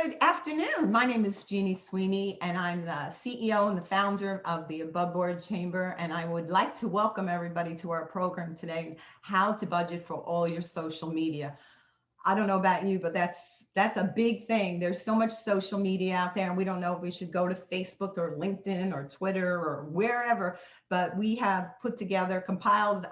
Good afternoon. My name is Jeannie Sweeney, and I'm the CEO and the founder of the Above Board Chamber. And I would like to welcome everybody to our program today, How to Budget for All Your Social Media. I don't know about you, but that's a big thing. There's so much social media out there, and we don't know if we should go to Facebook or LinkedIn or Twitter or wherever. But we have compiled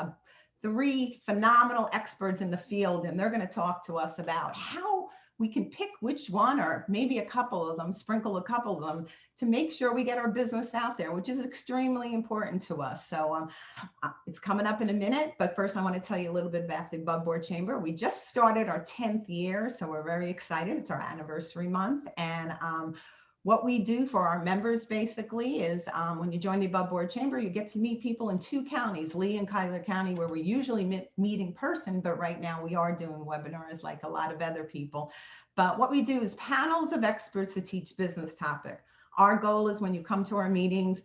three phenomenal experts in the field, and they're going to talk to us about how we can pick which one, or maybe a couple of them, sprinkle a couple of them, to make sure we get our business out there, which is extremely important to us. So it's coming up in a minute, but first I want to tell you a little bit about the Above Board Chamber. We just started our 10th year, so we're very excited. It's our anniversary month, and what we do for our members basically is when you join the Above Board Chamber, you get to meet people in two counties, Lee and Cuyler County, where we usually meet in person, but right now we are doing webinars like a lot of other people. But what we do is panels of experts that teach business topic. Our goal is when you come to our meetings,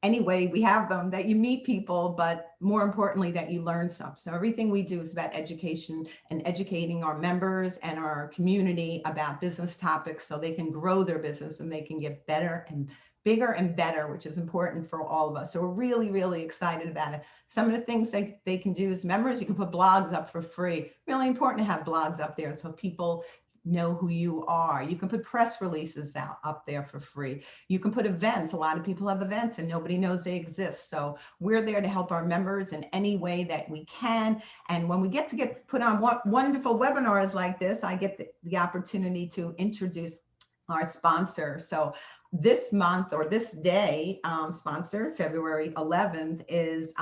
anyway, we have them, that you meet people, but more importantly, that you learn something. So everything we do is about education and educating our members and our community about business topics so they can grow their business and they can get better and bigger and better, which is important for all of us. So we're really, really excited about it. Some of the things they can do as members, you can put blogs up for free. Really important to have blogs up there so people know who you are. You can put press releases up there for free. You can put events. A lot of people have events and nobody knows they exist. So we're there to help our members in any way that we can. And when we get put on wonderful webinars like this, I get the opportunity to introduce our sponsor. So this month, or this day, sponsor, February 11th, is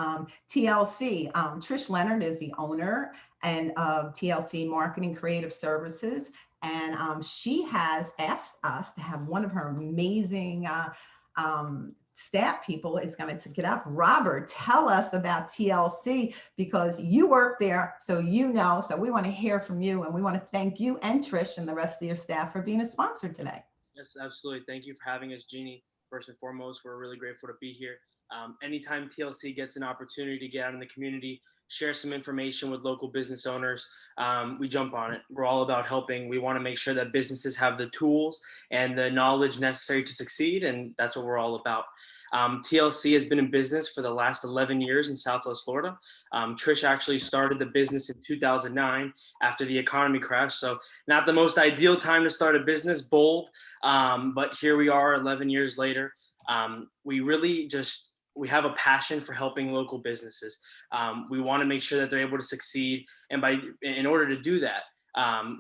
TLC. Trish Leonard is the owner and of TLC Marketing Creative Services. And she has asked us to have one of her amazing staff people is going to get up. Robert, tell us about TLC, because you work there, so you know. So we want to hear from you, and we want to thank you and Trish and the rest of your staff for being a sponsor today. Yes, absolutely. Thank you for having us, Jeannie. First and foremost, we're really grateful to be here. Anytime TLC gets an opportunity to get out in the community, share some information with local business owners, we jump on it. We're all about helping. We want to make sure that businesses have the tools and the knowledge necessary to succeed, and that's what we're all about. TLC has been in business for the last 11 years in Southwest Florida. Trish actually started the business in 2009 after the economy crashed. So not the most ideal time to start a business, bold, but here we are 11 years later. We have a passion for helping local businesses. We want to make sure that they're able to succeed. And in order to do that,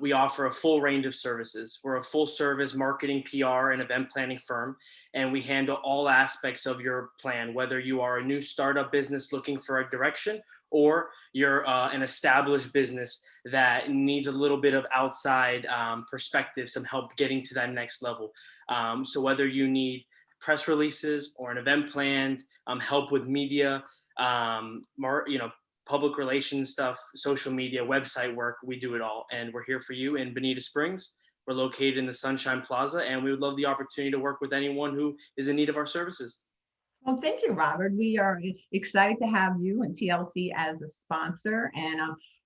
we offer a full range of services. We're a full service marketing, PR, and event planning firm, and we handle all aspects of your plan, whether you are a new startup business looking for a direction, or you're an established business that needs a little bit of outside perspective, some help getting to that next level. So whether you need press releases or an event plan, help with media, public relations stuff, social media, website work, we do it all. And we're here for you in Bonita Springs. We're located in the Sunshine Plaza, and we would love the opportunity to work with anyone who is in need of our services. Well, thank you, Robert. We are excited to have you and TLC as a sponsor, and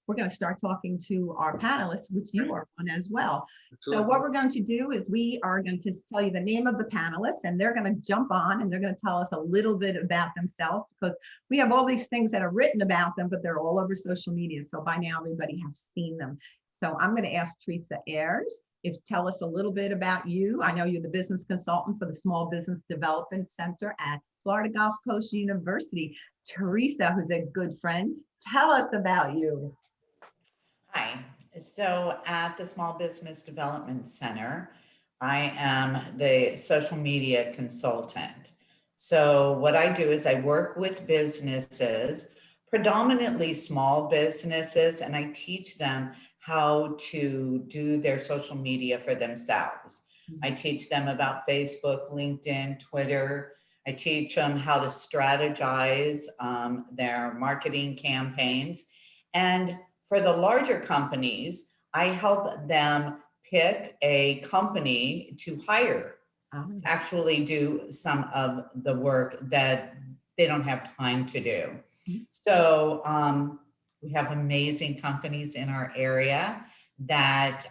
we're going to start talking to our panelists, which you are on as well. Absolutely. So what we're going to do is we are going to tell you the name of the panelists, and they're going to jump on and they're going to tell us a little bit about themselves, because we have all these things that are written about them, but they're all over social media. So by now everybody has seen them. So I'm going to ask Teresa Ayers tell us a little bit about you. I know you're the business consultant for the Small Business Development Center at Florida Gulf Coast University. Teresa, who's a good friend, tell us about you. Hi. So at the Small Business Development Center, I am the social media consultant. So what I do is I work with businesses, predominantly small businesses, and I teach them how to do their social media for themselves. I teach them about Facebook, LinkedIn, Twitter. I teach them how to strategize their marketing campaigns. And for the larger companies, I help them pick a company to hire to actually do some of the work that they don't have time to do. So we have amazing companies in our area that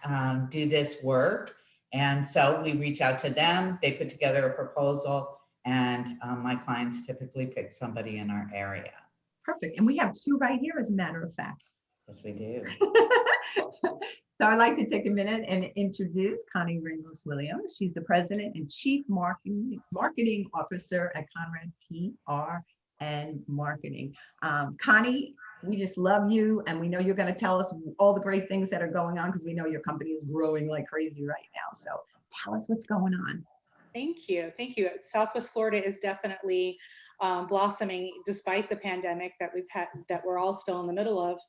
do this work. And so we reach out to them, they put together a proposal, and my clients typically pick somebody in our area. Perfect. And we have two right here, as a matter of fact. Yes, we do. So I'd like to take a minute and introduce Connie Ramos-Williams. She's the President and Chief Marketing Officer at Conrad PR and Marketing. Connie, we just love you, and we know you're going to tell us all the great things that are going on, because we know your company is growing like crazy right now. So tell us what's going on. Thank you. Thank you. Southwest Florida is definitely blossoming despite the pandemic that we've had, that we're all still in the middle of.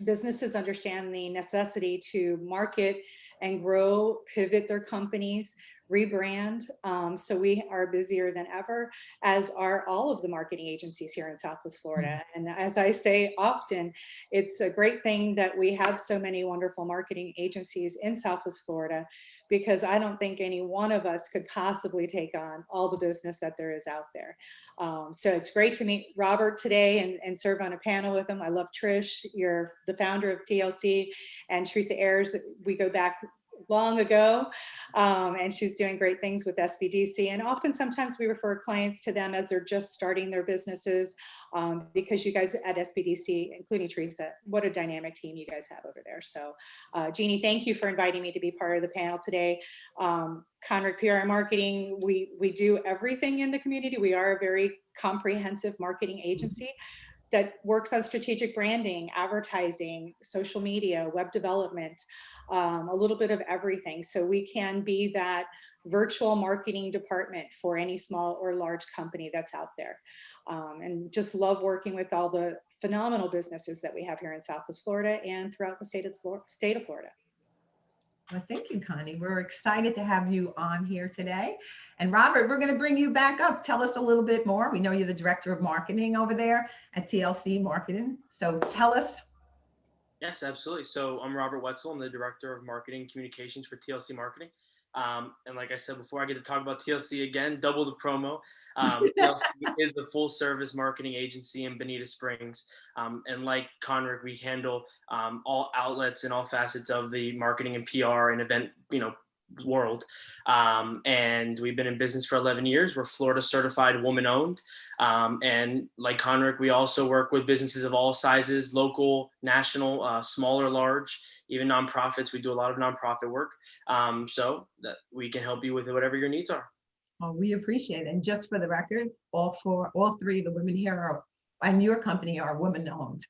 Businesses understand the necessity to market and grow, pivot their companies, rebrand. So we are busier than ever, as are all of the marketing agencies here in Southwest Florida. And as I say often, it's a great thing that we have so many wonderful marketing agencies in Southwest Florida, because I don't think any one of us could possibly take on all the business that there is out there. So it's great to meet Robert today and serve on a panel with him. I love Trish. You're the founder of TLC, and Teresa Ayers. We go back long ago, and she's doing great things with SBDC. And often, sometimes we refer clients to them as they're just starting their businesses, because you guys at SBDC, including Teresa, what a dynamic team you guys have over there. So Jeannie, thank you for inviting me to be part of the panel today. Conrad PR and Marketing, we do everything in the community. We are a very comprehensive marketing agency that works on strategic branding, advertising, social media, web development, a little bit of everything. So we can be that virtual marketing department for any small or large company that's out there. And just love working with all the phenomenal businesses that we have here in Southwest Florida and throughout the state of Florida. Well, thank you, Connie. We're excited to have you on here today. And Robert, we're going to bring you back up. Tell us a little bit more. We know you're the Director of Marketing over there at TLC Marketing. So tell us. Yes, absolutely. So I'm Robert Wetzel. I'm the Director of Marketing and Communications for TLC Marketing. And like I said before, I get to talk about TLC again, double the promo. TLC is the full service marketing agency in Bonita Springs. And like Conrick, we handle all outlets and all facets of the marketing and PR and event, world. And we've been in business for 11 years. We're Florida certified, woman owned. And like Conrick, we also work with businesses of all sizes, local, national, small or large, even nonprofits. We do a lot of nonprofit work, so that we can help you with whatever your needs are. Well, we appreciate it. And just for the record, all three of the women here and your company are woman owned.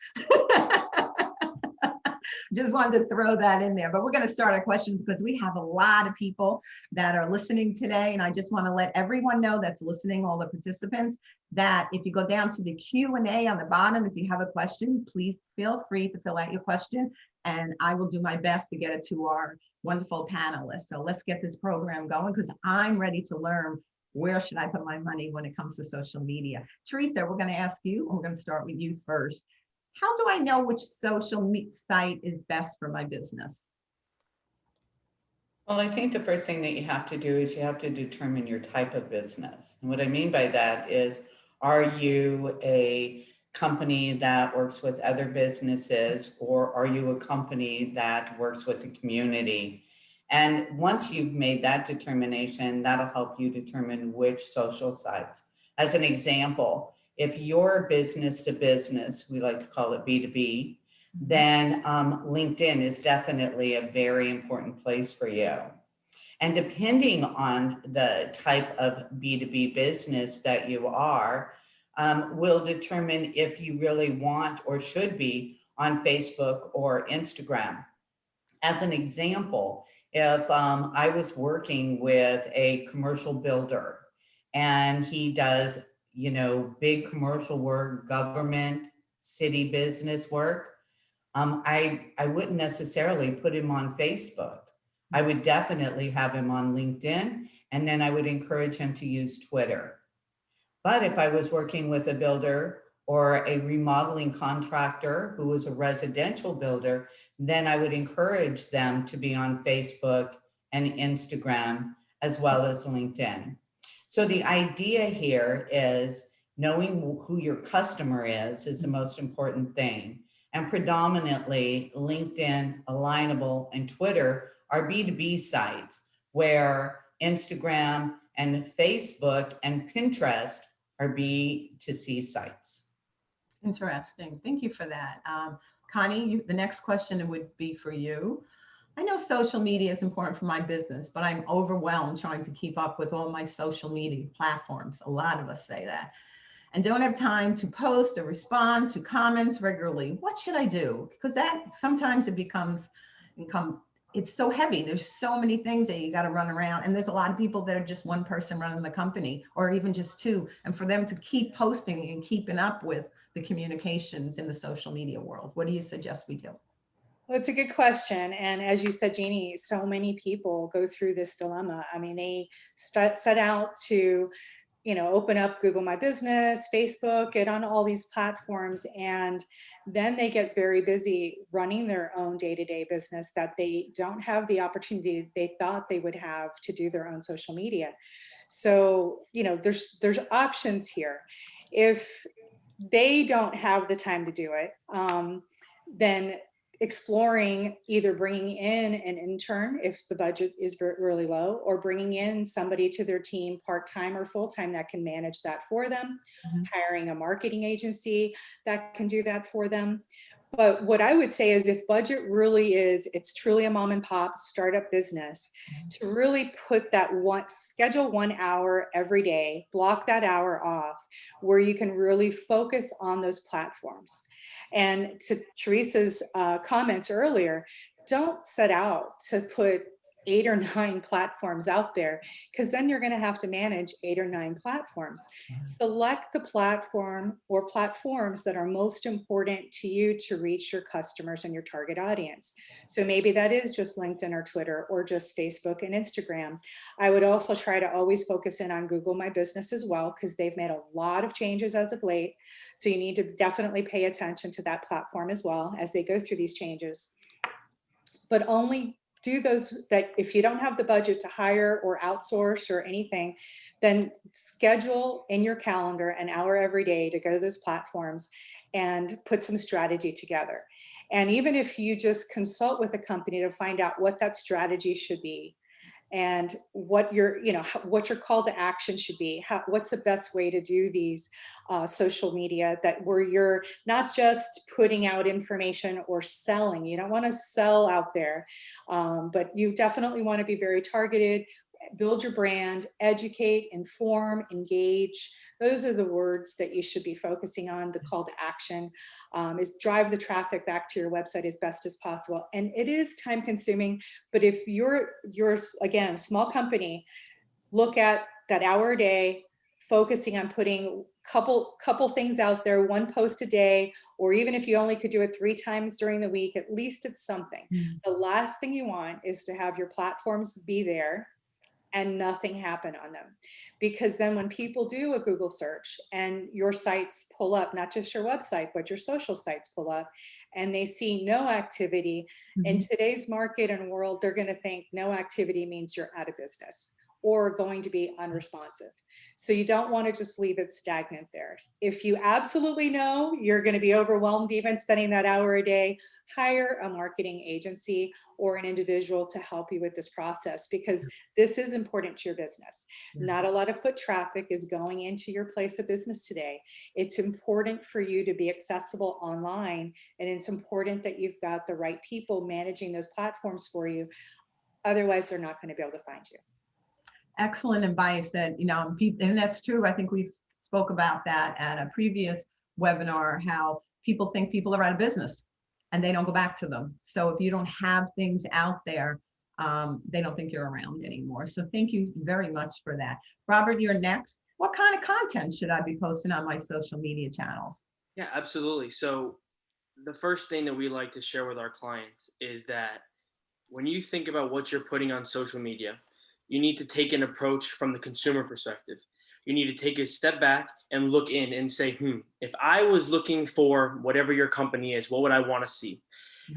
Just wanted to throw that in there, but we're going to start our questions because we have a lot of people that are listening today. And I just want to let everyone know that's listening, all the participants, that if you go down to the Q&A on the bottom, if you have a question, please feel free to fill out your question and I will do my best to get it to our wonderful panelists. So let's get this program going because I'm ready to learn where should I put my money when it comes to social media. Teresa, we're going to ask you, and we're going to start with you first. How do I know which social site is best for my business? Well, I think the first thing that you have to do is you have to determine your type of business. And what I mean by that is, are you a company that works with other businesses, or are you a company that works with the community? And once you've made that determination, that'll help you determine which social sites. As an example, if you're business to business, we like to call it B2B, then LinkedIn is definitely a very important place for you. And depending on the type of B2B business that you are, will determine if you really want or should be on Facebook or Instagram. As an example, if I was working with a commercial builder and he does big commercial work, government, city business work, I wouldn't necessarily put him on Facebook. I would definitely have him on LinkedIn, and then I would encourage him to use Twitter. But if I was working with a builder or a remodeling contractor who was a residential builder, then I would encourage them to be on Facebook and Instagram as well as LinkedIn. So the idea here is knowing who your customer is the most important thing. And predominantly LinkedIn, Alignable, and Twitter are B2B sites. where Instagram and Facebook and Pinterest are B2C sites. Interesting. Thank you for that. Connie, the next question would be for you. I know social media is important for my business, but I'm overwhelmed trying to keep up with all my social media platforms. A lot of us say that. And don't have time to post or respond to comments regularly. What should I do? Because that sometimes it becomes it's so heavy. There's so many things that you got to run around. And there's a lot of people that are just one person running the company or even just two. And for them to keep posting and keeping up with the communications in the social media world, what do you suggest we do? Well, it's a good question. And as you said, Jeannie, so many people go through this dilemma. I mean, they set out to, open up Google My Business, Facebook, get on all these platforms, and then they get very busy running their own day-to-day business that they don't have the opportunity they thought they would have to do their own social media. So, there's options here. If they don't have the time to do it, then exploring either bringing in an intern if the budget is really low, or bringing in somebody to their team part-time or full-time that can manage that for them, hiring a marketing agency that can do that for them. But what I would say is if budget really is, it's truly a mom and pop startup business, to really put schedule 1 hour every day, block that hour off where you can really focus on those platforms. And to Teresa's comments earlier, don't set out to put 8 or 9 platforms out there, because then you're going to have to manage 8 or 9 platforms. Select the platform or platforms that are most important to you to reach your customers and your target audience. So maybe that is just LinkedIn or Twitter or just Facebook and Instagram. I would also try to always focus in on Google My Business as well, because they've made a lot of changes as of late. So you need to definitely pay attention to that platform as well as they go through these changes. But only do those that if you don't have the budget to hire or outsource or anything, then schedule in your calendar an hour every day to go to those platforms and put some strategy together. And even if you just consult with a company to find out what that strategy should be, and what your call to action should be, what's the best way to do these social media, that where you're not just putting out information or selling. You don't want to sell out there, but you definitely want to be very targeted, build your brand, educate, inform, engage. Those are the words that you should be focusing on. The call to action is drive the traffic back to your website as best as possible. And it is time consuming, but if you're again, small company, look at that hour a day, focusing on putting couple things out there, 1 post a day, or even if you only could do it 3 times during the week, at least it's something. The last thing you want is to have your platforms be there and nothing happen on them. Because then when people do a Google search and your sites pull up, not just your website, but your social sites pull up, and they see no activity, in today's market and world, they're going to think no activity means you're out of business or going to be unresponsive. So you don't want to just leave it stagnant there. If you absolutely know you're going to be overwhelmed even spending that hour a day, hire a marketing agency or an individual to help you with this process, because this is important to your business. Not a lot of foot traffic is going into your place of business today. It's important for you to be accessible online, and it's important that you've got the right people managing those platforms for you. Otherwise, they're not going to be able to find you. Excellent advice. That, and that's true. I think we spoke about that at a previous webinar, how people think people are out of business and they don't go back to them. So if you don't have things out there, they don't think you're around anymore. So thank you very much for that. Robert, you're next. What kind of content should I be posting on my social media channels? Yeah, absolutely. So the first thing that we like to share with our clients is that when you think about what you're putting on social media, you need to take an approach from the consumer perspective. You need to take a step back and look in and say, if I was looking for whatever your company is, what would I want to see?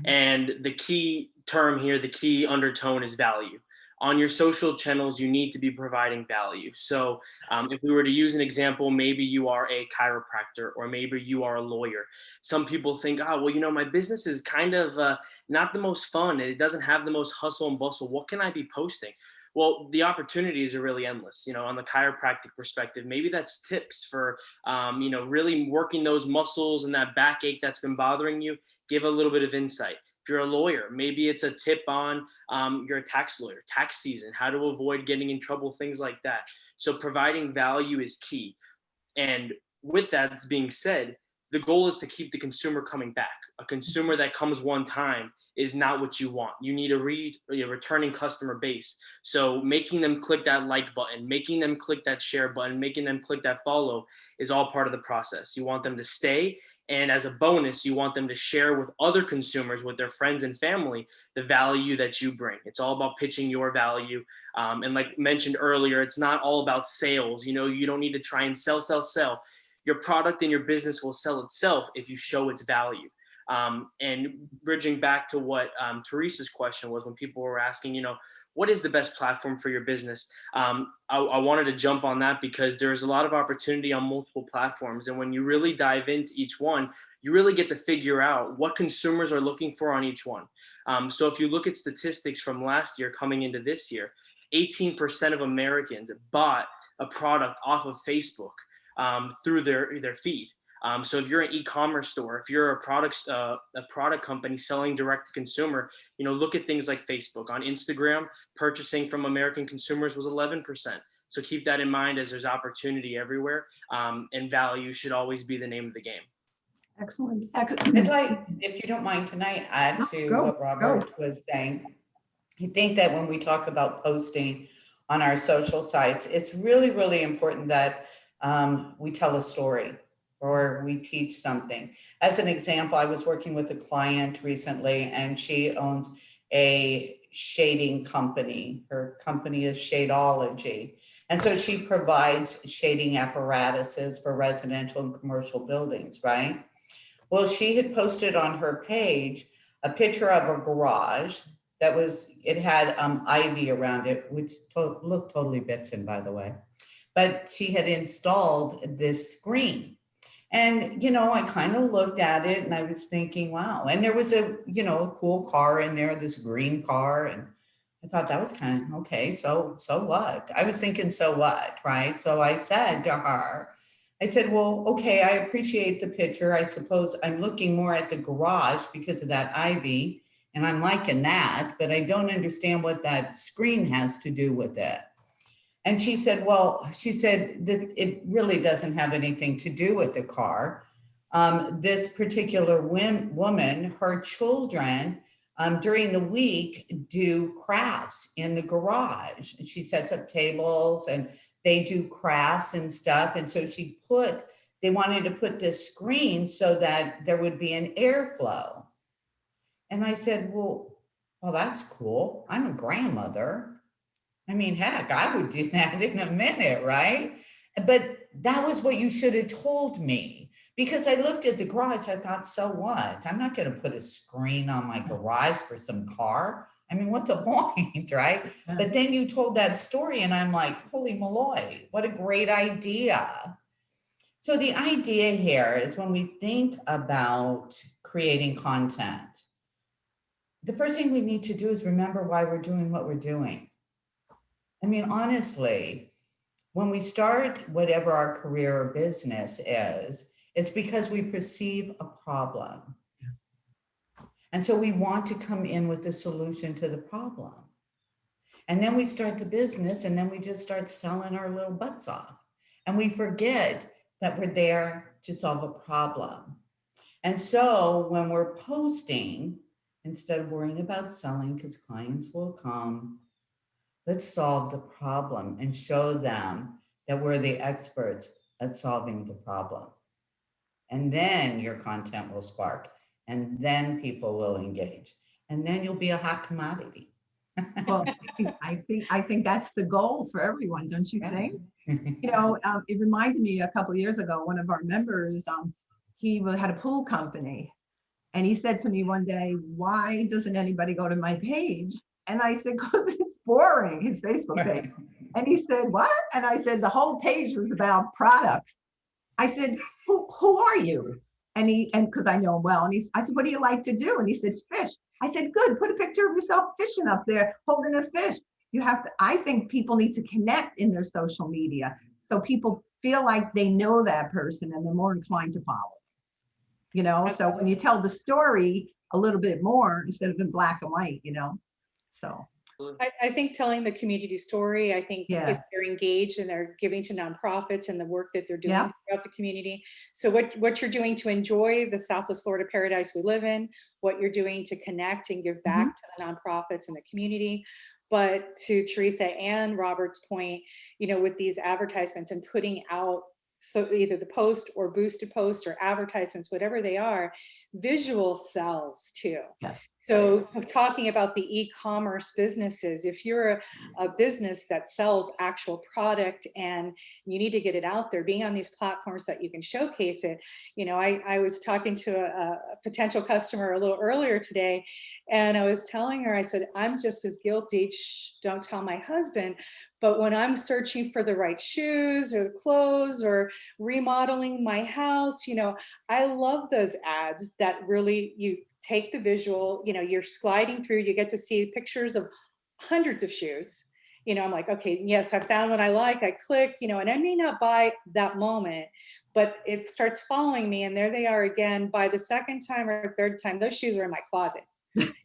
And the key term here, the key undertone is value. On your social channels, you need to be providing value. So if we were to use an example, maybe you are a chiropractor or maybe you are a lawyer. Some people think, my business is kind of not the most fun. It doesn't have the most hustle and bustle. What can I be posting? Well, the opportunities are really endless. On the chiropractic perspective, maybe that's tips for, really working those muscles and that backache that's been bothering you. Give a little bit of insight. If you're a lawyer, maybe it's a tip on, you're a tax lawyer, tax season, how to avoid getting in trouble, things like that. So providing value is key. And with that being said, the goal is to keep the consumer coming back. A consumer that comes one time is not what you want. You need a returning customer base. So making them click that like button, making them click that share button, making them click that follow is all part of the process. You want them to stay. And as a bonus, you want them to share with other consumers, with their friends and family, the value that you bring. It's all about pitching your value. And like mentioned earlier, it's not all about sales. You don't need to try and sell. Your product and your business will sell itself if you show its value. And bridging back to what Teresa's question was, when people were asking, what is the best platform for your business? I wanted to jump on that because there's a lot of opportunity on multiple platforms. And when you really dive into each one, you really get to figure out what consumers are looking for on each one. So if you look at statistics from last year coming into this year, 18% of Americans bought a product off of Facebook through their feed. So if you're an e-commerce store, if you're a product company selling direct to consumer, look at things like Facebook. On Instagram, purchasing from American consumers was 11%. So keep that in mind, as there's opportunity everywhere, and value should always be the name of the game. Excellent. I'd like, if you don't mind tonight, add to what Robert was saying. I think that when we talk about posting on our social sites, it's really, really important that we tell a story or we teach something. As an example, I was working with a client recently, and she owns a shading company. Her company is Shadeology. And so she provides shading apparatuses for residential and commercial buildings, right? Well, she had posted on her page a picture of a garage it had ivy around it, which looked totally bitchin', by the way. But she had installed this screen. And, I kind of looked at it and I was thinking, wow. And there was a cool car in there, this green car. And I thought that was kind of, okay, so what? I was thinking, so what, right? So I said to her, well, okay, I appreciate the picture. I suppose I'm looking more at the garage because of that ivy, and I'm liking that, but I don't understand what that screen has to do with it. And she said that it really doesn't have anything to do with the car. This particular woman, her children, during the week do crafts in the garage. And she sets up tables and they do crafts and stuff. And so they wanted to put this screen so that there would be an airflow. And I said, well, that's cool. I'm a grandmother. I mean, heck, I would do that in a minute, right? But that was what you should have told me, because I looked at the garage. I thought, so what? I'm not going to put a screen on my garage for some car. I mean, what's the point, right? Yeah. But then you told that story and I'm like, holy moly, what a great idea. So the idea here is, when we think about creating content, the first thing we need to do is remember why we're doing what we're doing. I mean, honestly, when we start whatever our career or business is, it's because we perceive a problem. And so we want to come in with a solution to the problem. And then we start the business, and then we just start selling our little butts off. And we forget that we're there to solve a problem. And so when we're posting, instead of worrying about selling because clients will come, let's solve the problem and show them that we're the experts at solving the problem. And then your content will spark, and then people will engage, and then you'll be a hot commodity. Well, I think that's the goal for everyone, don't you think? It reminded me a couple of years ago, one of our members, he had a pool company, and he said to me one day, why doesn't anybody go to my page? And I said, because it's boring, his Facebook page. And he said, what? And I said, the whole page was about products. I said, who are you? And because I know him well, and I said, what do you like to do? And he said, fish. I said, good, put a picture of yourself fishing up there, holding a fish. You have to, I think people need to connect in their social media so people feel like they know that person and they're more inclined to follow. You know, so when you tell the story a little bit more instead of in black and white, you know, so I think telling the community story, I think if yeah, they're engaged and they're giving to nonprofits and the work that they're doing yeah, throughout the community. So what you're doing to enjoy the Southwest Florida paradise we live in, what you're doing to connect and give mhm, back to the nonprofits and the community. But to Teresa and Robert's point, you know, with these advertisements and putting out, so either the post or boosted post or advertisements, whatever they are, visual sells too. yes, So talking about the e-commerce businesses, if you're a business that sells actual product and you need to get it out there, being on these platforms that you can showcase it. You know, I was talking to a potential customer a little earlier today, and I was telling her, I said, I'm just as guilty, shh, don't tell my husband, but when I'm searching for the right shoes or the clothes or remodeling my house, you know, I love those ads that really, you take the visual, you know, you're sliding through, you get to see pictures of hundreds of shoes. You know, I'm like, okay, yes, I found what I like, I click, you know, and I may not buy that moment, but it starts following me and there they are again. By the second time or third time, those shoes are in my closet.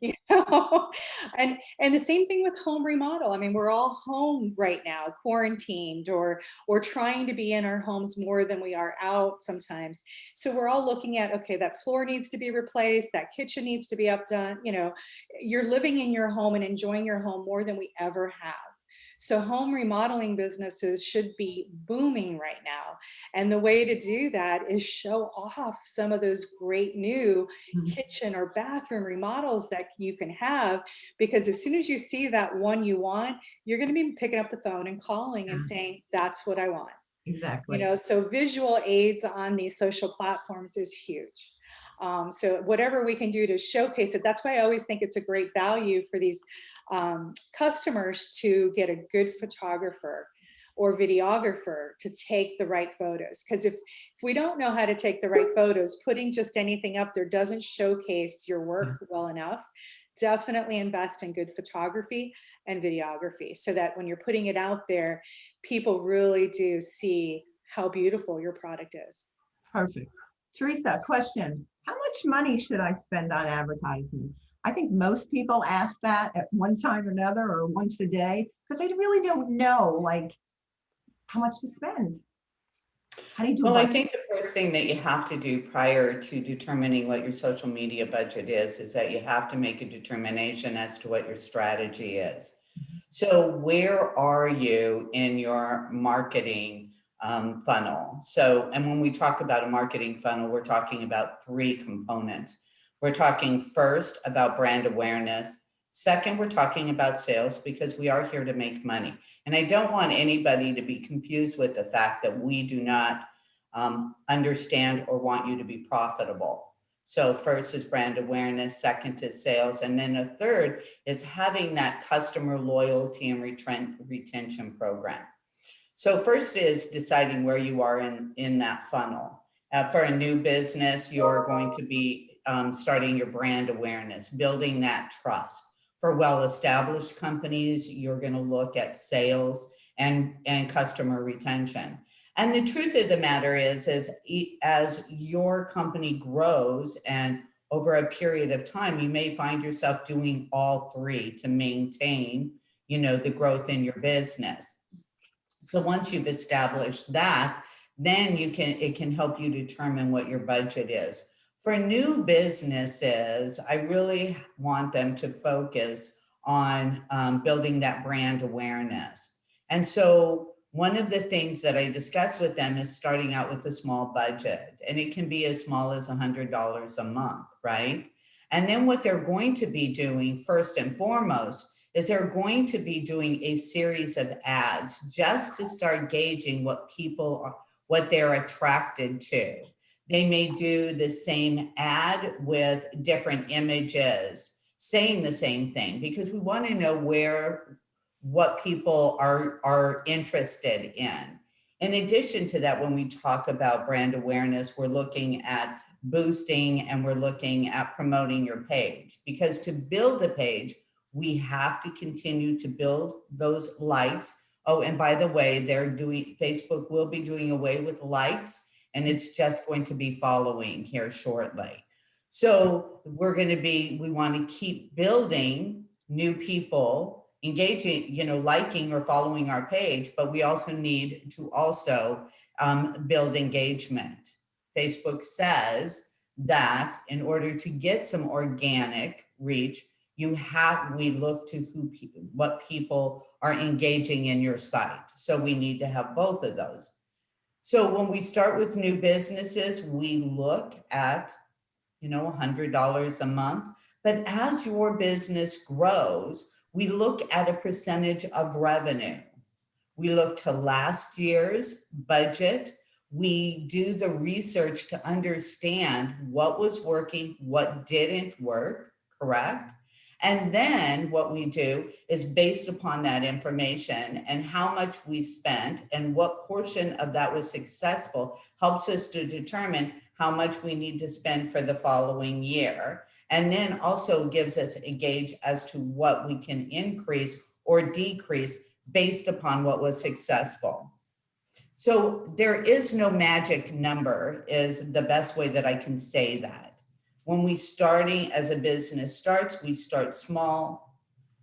You know, and the same thing with home remodel. I mean, we're all home right now, quarantined or trying to be in our homes more than we are out sometimes. So we're all looking at, okay, that floor needs to be replaced, that kitchen needs to be updone. You know, you're living in your home and enjoying your home more than we ever have. So home remodeling businesses should be booming right now. And the way to do that is show off some of those great new mhm, kitchen or bathroom remodels that you can have, because as soon as you see that one you want, you're going to be picking up the phone and calling and yeah, saying, that's what I want. You exactly. know, so visual aids on these social platforms is huge. So whatever we can do to showcase it, that's why I always think it's a great value for these customers to get a good photographer or videographer to take the right photos. Because if we don't know how to take the right photos, putting just anything up there doesn't showcase your Yeah, work well enough. Definitely invest in good photography and videography so that when you're putting it out there, people really do see how beautiful your product is. perfect. Teresa, question. How much money should I spend on advertising? I think most people ask that at one time or another or once a day because they really don't know like how much to spend. How do you do a Well, I budget? think the first thing that you have to do prior to determining what your social media budget is that you have to make a determination as to what your strategy is. So, where are you in your marketing funnel? So, and when we talk about a marketing funnel, we're talking about three components. We're talking first about brand awareness. Second, we're talking about sales because we are here to make money. And I don't want anybody to be confused with the fact that we do not understand or want you to be profitable. So, first is brand awareness, second is sales, and then a third is having that customer loyalty and retention program. So, first is deciding where you are in that funnel. For a new business, you're going to be starting your brand awareness, building that trust. For well-established companies, you're going to look at sales and customer retention. And the truth of the matter is as your company grows and over a period of time, you may find yourself doing all three to maintain, the growth in your business. So once you've established that, then it can help you determine what your budget is. For new businesses, I really want them to focus on building that brand awareness. And so one of the things that I discuss with them is starting out with a small budget, and it can be as small as $100 a month, right? And then what they're going to be doing first and foremost is they're going to be doing a series of ads just to start gauging what they're attracted to. They may do the same ad with different images saying the same thing because we want to know what people are interested in. In addition to that, when we talk about brand awareness, we're looking at boosting and we're looking at promoting your page, because to build a page, We have to continue to build those likes. Oh, and by the way, Facebook will be doing away with likes, and it's just going to be following here shortly. So we want to keep building new people engaging, liking or following our page, but we also need to build engagement. Facebook says that in order to get some organic reach, we look to what people are engaging in your site. So we need to have both of those. So when we start with new businesses, we look at, $100 a month. But as your business grows, we look at a percentage of revenue. We look to last year's budget. We do the research to understand what was working, what didn't work, correct? And then what we do is based upon that information and how much we spent and what portion of that was successful helps us to determine how much we need to spend for the following year. And then also gives us a gauge as to what we can increase or decrease based upon what was successful. So there is no magic number is the best way that I can say that. When we starting as a business starts, we start small.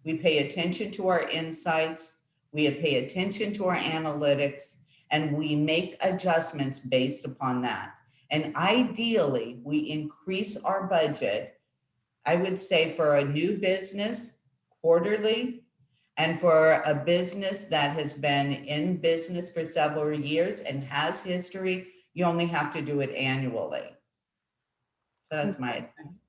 We pay attention to our insights. We pay attention to our analytics, and we make adjustments based upon that. And ideally, we increase our budget, I would say for a new business quarterly, and for a business that has been in business for several years and has history, you only have to do it annually. So that's my advice.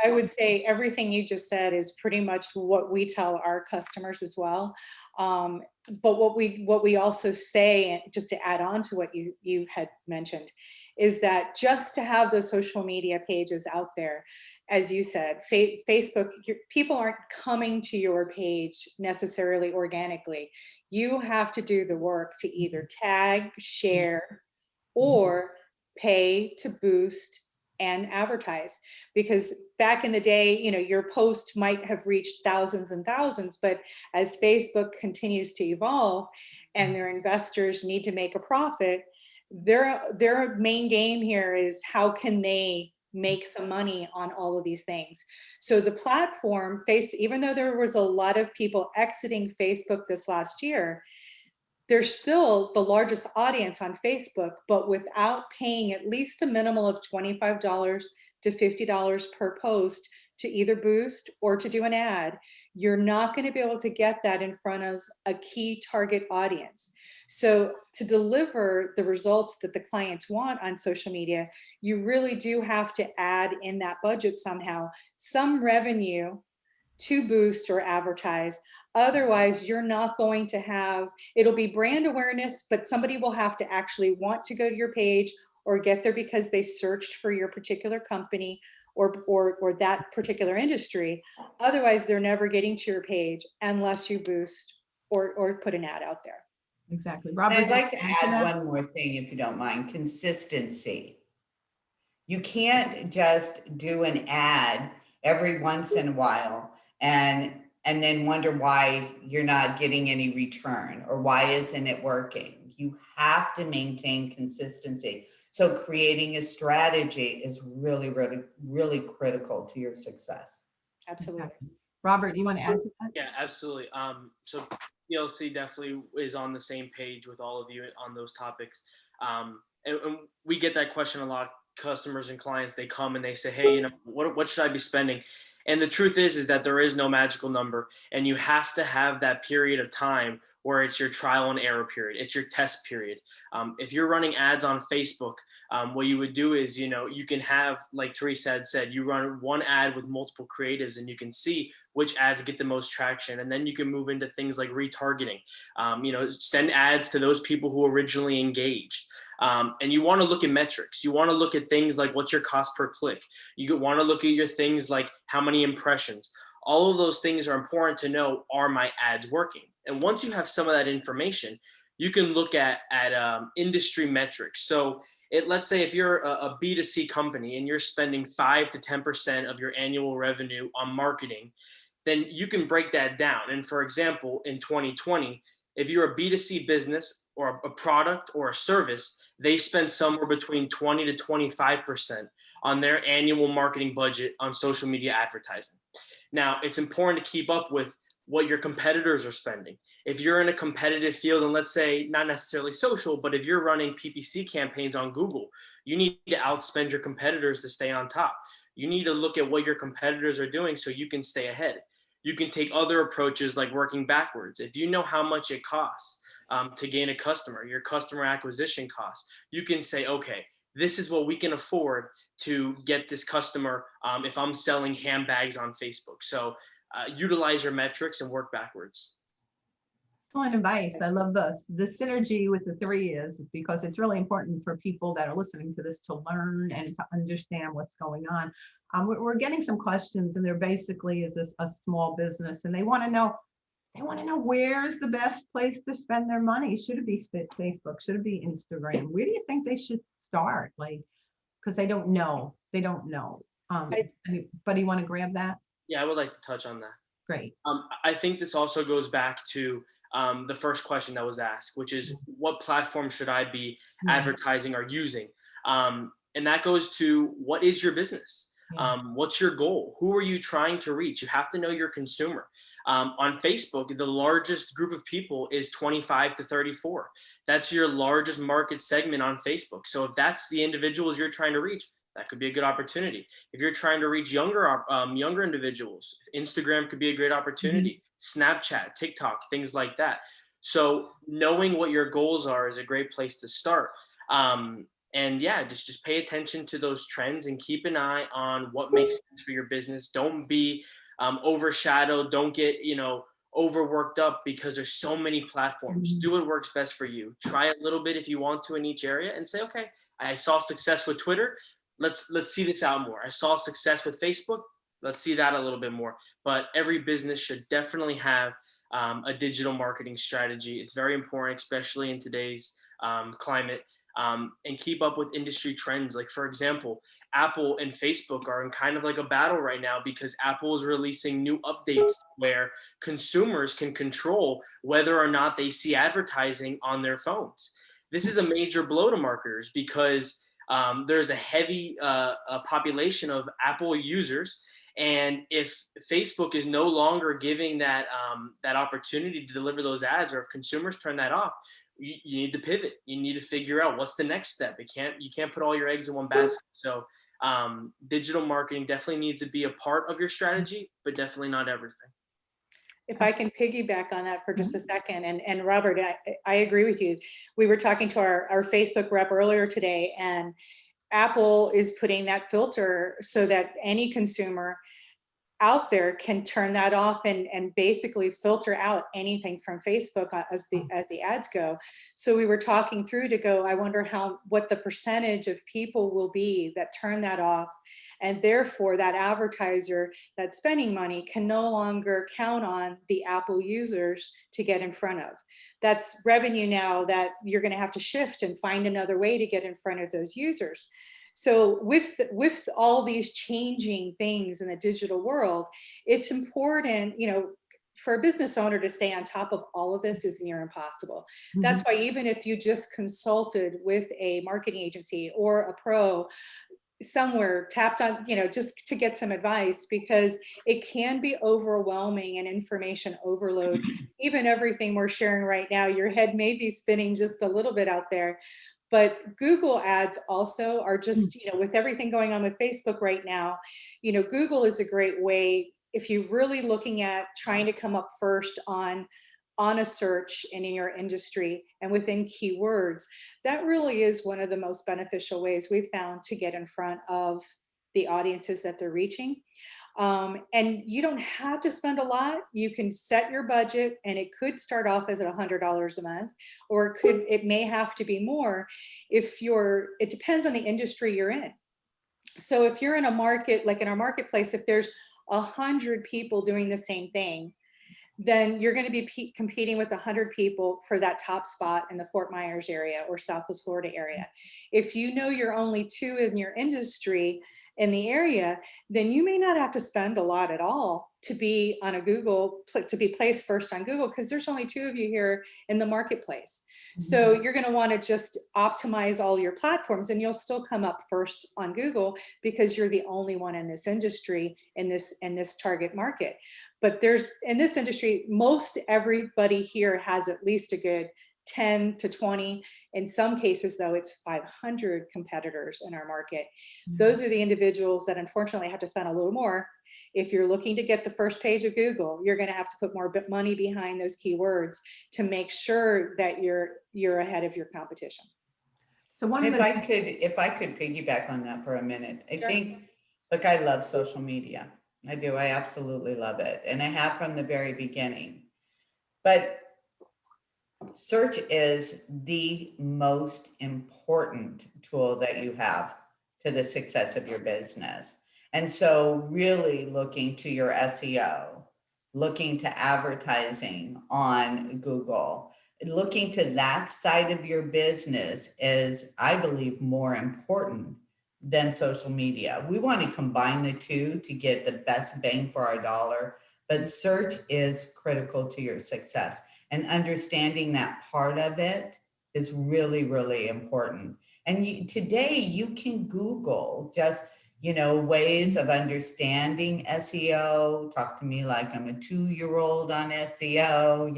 I would say everything you just said is pretty much what we tell our customers as well. But what we also say, and just to add on to what you had mentioned, is that just to have those social media pages out there, as you said, Facebook, people aren't coming to your page necessarily organically. You have to do the work to either tag, share, or pay to boost and advertise. Because back in the day, your post might have reached thousands and thousands, but as Facebook continues to evolve and their investors need to make a profit, their main game here is how can they make some money on all of these things. So the platform, even though there was a lot of people exiting Facebook this last year, they're still the largest audience on Facebook, but without paying at least a minimum of $25 to $50 per post to either boost or to do an ad, you're not going to be able to get that in front of a key target audience. So to deliver the results that the clients want on social media, you really do have to add in that budget somehow, some revenue to boost or advertise. Otherwise, you're not going to have, it'll be brand awareness, but somebody will have to actually want to go to your page or get there because they searched for your particular company or that particular industry. Otherwise, they're never getting to your page unless you boost or put an ad out there. Exactly. Robert, I'd like to add one more thing, if you don't mind, consistency. You can't just do an ad every once in a while and then wonder why you're not getting any return or why isn't it working. You have to maintain consistency. So creating a strategy is really, really, really critical to your success. Absolutely. Exactly. Robert, you want to add to that? Yeah, absolutely. So TLC definitely is on the same page with all of you on those topics. And we get that question a lot. Customers and clients, they come and they say, hey, what should I be spending? And the truth is that there is no magical number, and you have to have that period of time where it's your trial and error period. It's your test period. If you're running ads on Facebook, what you would do is, you can have, like Teresa had said, you run one ad with multiple creatives and you can see which ads get the most traction. And then you can move into things like retargeting, send ads to those people who originally engaged. And you want to look at metrics. You want to look at things like what's your cost per click. You want to look at your things like how many impressions. All of those things are important to know, are my ads working? And once you have some of that information, you can look at industry metrics. So let's say if you're a B2C company and you're spending 5 to 10% of your annual revenue on marketing, then you can break that down. And for example, in 2020, if you're a B2C business or a product or a service, they spend somewhere between 20 to 25% on their annual marketing budget on social media advertising. Now, it's important to keep up with what your competitors are spending. If you're in a competitive field, and let's say not necessarily social, but if you're running PPC campaigns on Google, you need to outspend your competitors to stay on top. You need to look at what your competitors are doing so you can stay ahead. You can take other approaches like working backwards. If you know how much it costs to gain a customer, your customer acquisition costs, you can say, okay, this is what we can afford to get this customer if I'm selling handbags on Facebook. So utilize your metrics and work backwards. Excellent advice. I love the synergy with the three is because it's really important for people that are listening to this to learn and to understand what's going on. We're getting some questions, and they're basically is this a small business, and they want to know where's the best place to spend their money. Should it be Facebook? Should it be Instagram? Where do you think they should start? Like, because they don't know. Anybody want to grab that? Yeah, I would like to touch on that. Great. I think this also goes back to the first question that was asked, which is what platform should I be advertising or using? And that goes to what is your business? What's your goal? Who are you trying to reach? You have to know your consumer. On Facebook, the largest group of people is 25 to 34. That's your largest market segment on Facebook. So if that's the individuals you're trying to reach, that could be a good opportunity. If you're trying to reach younger individuals, Instagram could be a great opportunity. Snapchat, TikTok, things like that. So knowing what your goals are is a great place to start. And yeah, just pay attention to those trends and keep an eye on what makes sense for your business. Don't be overshadowed. Don't get, overworked up because there's so many platforms. Do what works best for you. Try a little bit if you want to in each area and say, okay, I saw success with Twitter. Let's see this out more. I saw success with Facebook. Let's see that a little bit more. But every business should definitely have a digital marketing strategy. It's very important, especially in today's climate, and keep up with industry trends. Like, for example, Apple and Facebook are in kind of like a battle right now because Apple is releasing new updates where consumers can control whether or not they see advertising on their phones. This is a major blow to marketers because there's a heavy population of Apple users. And if Facebook is no longer giving that opportunity to deliver those ads, or if consumers turn that off, you need to pivot. You need to figure out what's the next step. You can't put all your eggs in one basket. So digital marketing definitely needs to be a part of your strategy, but definitely not everything. If I can piggyback on that for just a second, and Robert, I agree with you. We were talking to our Facebook rep earlier today, and Apple is putting that filter so that any consumer out there can turn that off and basically filter out anything from Facebook as the ads go. So we were talking through to go, I wonder what the percentage of people will be that turn that off, and therefore that advertiser that's spending money can no longer count on the Apple users to get in front of. That's revenue now that you're going to have to shift and find another way to get in front of those users. So with all these changing things in the digital world, it's important, for a business owner to stay on top of all of this is near impossible. That's why even if you just consulted with a marketing agency or a pro somewhere, tapped on, just to get some advice, because it can be overwhelming and information overload. Even everything we're sharing right now, your head may be spinning just a little bit out there. But Google ads also are just, with everything going on with Facebook right now, Google is a great way if you're really looking at trying to come up first on a search and in your industry and within keywords. That really is one of the most beneficial ways we've found to get in front of the audiences that they're reaching. And you don't have to spend a lot. You can set your budget, and it could start off as at $100 a month, or it may have to be more it depends on the industry you're in. So if you're in a market, like in our marketplace, if there's 100 people doing the same thing, then you're going to be competing with 100 people for that top spot in the Fort Myers area or Southwest Florida area. If you know you're only two in your industry, in the area, then you may not have to spend a lot at all to be on a to be placed first on Google, because there's only 2 of you here in the marketplace. So you're going to want to just optimize all your platforms, and you'll still come up first on Google because you're the only one in this industry, in this target market. But in this industry, most everybody here has at least a good 10 to 20. In some cases, though, it's 500 competitors in our market. Those are the individuals that unfortunately have to spend a little more. If you're looking to get the first page of Google, you're going to have to put more money behind those keywords to make sure that you're ahead of your competition. So one of If the I could piggyback on that for a minute, I Sure. think, look, I love social media. I do. I absolutely love it. And I have from the very beginning. But search is the most important tool that you have to the success of your business. And so really looking to your SEO, looking to advertising on Google, looking to that side of your business is, I believe, more important than social media. We want to combine the two to get the best bang for our dollar, but search is critical to your success. And understanding that part of it is really, really important. And today you can Google just, ways of understanding SEO. Talk to me like I'm a 2-year-old on SEO,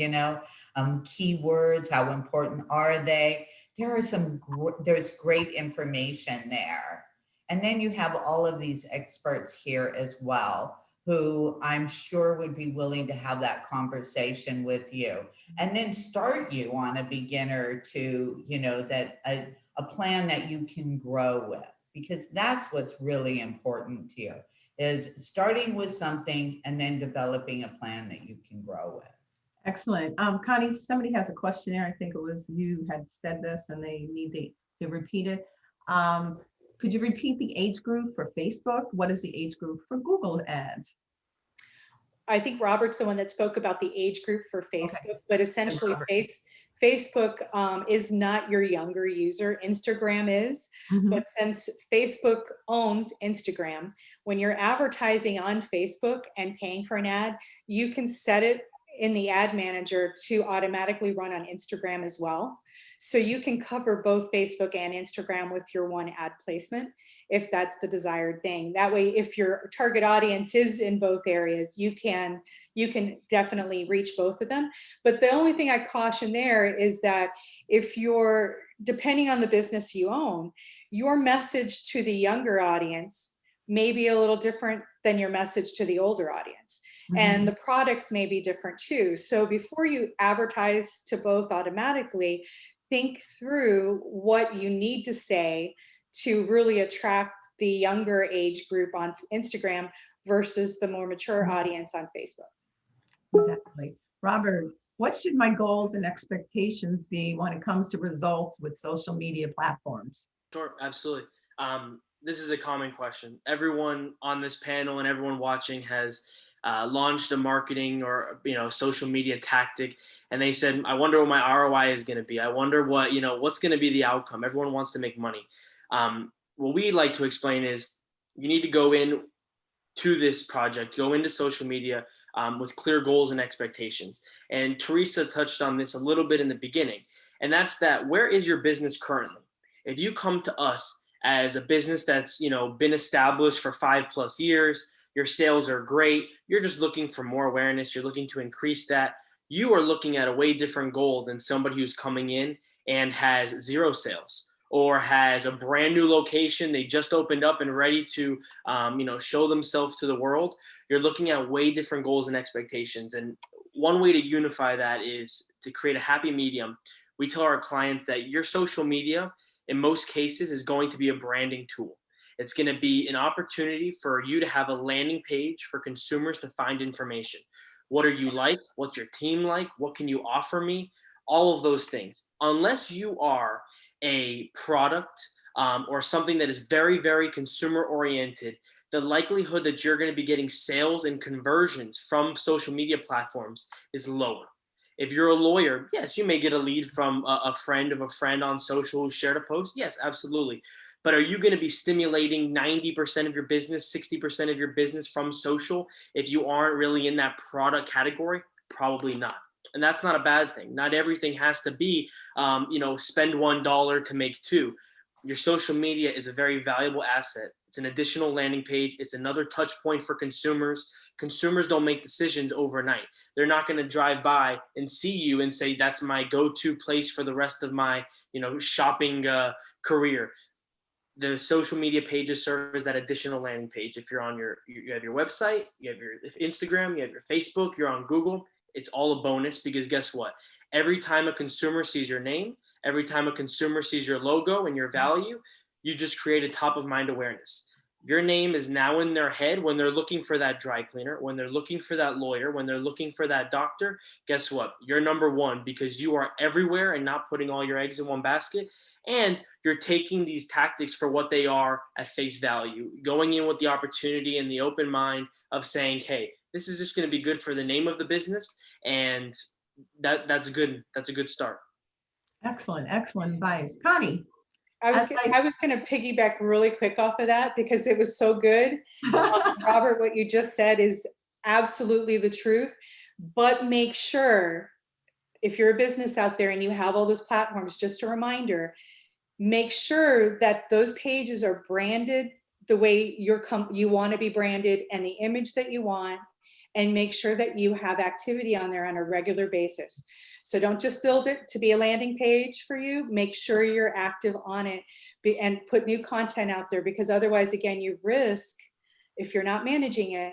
keywords, how important are they? There's great information there. And then you have all of these experts here as well, who I'm sure would be willing to have that conversation with you and then start you on a beginner to, a plan that you can grow with, because that's what's really important to you, is starting with something and then developing a plan that you can grow with. Excellent. Connie, somebody has a questionnaire. I think it was you had said this and they need to repeat it. Could you repeat the age group for Facebook? What is the age group for Google ads? I think Robert's the one that spoke about the age group for Facebook, okay. But essentially Facebook is not your younger user. Instagram is, but since Facebook owns Instagram, when you're advertising on Facebook and paying for an ad, you can set it in the ad manager to automatically run on Instagram as well. So you can cover both Facebook and Instagram with your one ad placement, if that's the desired thing. That way, if your target audience is in both areas, you can definitely reach both of them. But the only thing I caution there is that if you're, depending on the business you own, your message to the younger audience may be a little different than your message to the older audience. And the products may be different too. So before you advertise to both automatically, think through what you need to say to really attract the younger age group on Instagram versus the more mature audience on Facebook. Exactly. Robert, what should my goals and expectations be when it comes to results with social media platforms? Sure, absolutely. This is a common question. Everyone on this panel and everyone watching has launched a marketing or social media tactic, and they said, I wonder what my ROI is going to be. I wonder what what's going to be the outcome. Everyone wants to make money. What we like to explain is you need to go in to this project, go into social media with clear goals and expectations. And Teresa touched on this a little bit in the beginning, and that's that where is your business currently? If you come to us as a business that's been established for 5+ years, your sales are great, you're just looking for more awareness, you're looking to increase that, you are looking at a way different goal than somebody who's coming in and has 0 sales or has a brand new location, they just opened up and ready to show themselves to the world. You're looking at way different goals and expectations. And one way to unify that is to create a happy medium. We tell our clients that your social media, in most cases, is going to be a branding tool. It's going to be an opportunity for you to have a landing page for consumers to find information. What are you like? What's your team like? What can you offer me? All of those things. Unless you are a product or something that is very, very consumer oriented, the likelihood that you're going to be getting sales and conversions from social media platforms is lower. If you're a lawyer, yes, you may get a lead from a friend of a friend on social who shared a post. Yes, absolutely. But are you going to be stimulating 90% of your business, 60% of your business from social if you aren't really in that product category? Probably not. And that's not a bad thing. Not everything has to be, spend $1 to make two. Your social media is a very valuable asset. It's an additional landing page. It's another touch point for consumers. Consumers don't make decisions overnight. They're not going to drive by and see you and say, that's my go-to place for the rest of my, shopping career. The social media pages serve as that additional landing page. If you're on you have your website, you have your Instagram, you have your Facebook, you're on Google, it's all a bonus, because guess what? Every time a consumer sees your name, every time a consumer sees your logo and your value, you just create a top of mind awareness. Your name is now in their head when they're looking for that dry cleaner, when they're looking for that lawyer, when they're looking for that doctor. Guess what? You're number one, because you are everywhere and not putting all your eggs in one basket. And you're taking these tactics for what they are at face value, going in with the opportunity and the open mind of saying, hey, this is just going to be good for the name of the business. And that's good. That's a good start. Excellent, excellent advice. Connie. I was going to piggyback really quick off of that because it was so good. Robert, what you just said is absolutely the truth, but make sure, if you're a business out there and you have all those platforms, just a reminder, make sure that those pages are branded the way you want to be branded and the image that you want, and make sure that you have activity on there on a regular basis. So don't just build it to be a landing page for you. Make sure you're active on it and put new content out there, because otherwise, again, you risk, if you're not managing it,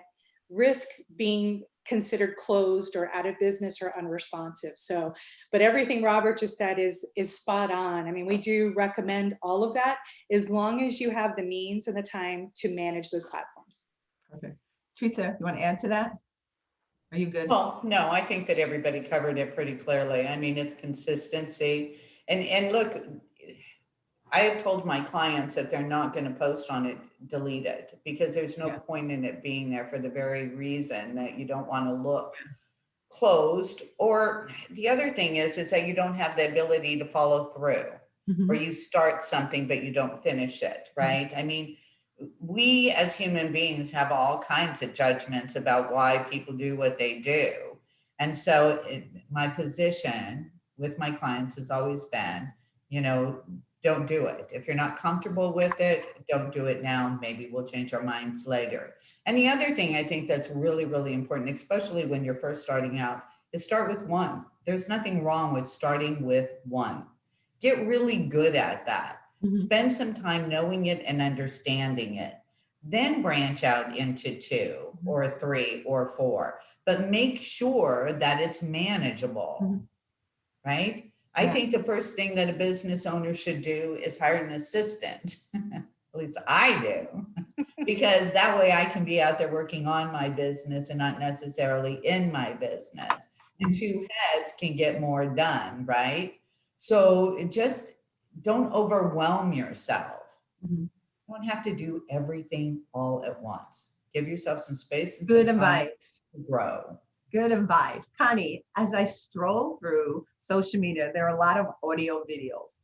risk being considered closed or out of business or unresponsive. So, but everything Robert just said is spot on. I mean, we do recommend all of that as long as you have the means and the time to manage those platforms. Perfect. Teresa, you want to add to that? Are you good? Well, no, I think that everybody covered it pretty clearly. I mean, it's consistency. And look, I have told my clients that they're not going to post on it, delete it, because there's no point in it being there, for the very reason that you don't want to look closed. Or the other thing is that you don't have the ability to follow through, or you start something, but you don't finish it, right? I mean, we as human beings have all kinds of judgments about why people do what they do. And so my position with my clients has always been, don't do it. If you're not comfortable with it, don't do it now. Maybe we'll change our minds later. And the other thing I think that's really, really important, especially when you're first starting out, is start with one. There's nothing wrong with starting with one. Get really good at that. Spend some time knowing it and understanding it. Then branch out into 2 or 3 or 4, but make sure that it's manageable, right? I think the first thing that a business owner should do is hire an assistant. At least I do, because that way I can be out there working on my business and not necessarily in my business. And 2 heads can get more done, right? So just don't overwhelm yourself. You don't have to do everything all at once. Give yourself some space and good some time advice to grow. Good advice. Connie, as I stroll through social media, there are a lot of audio videos.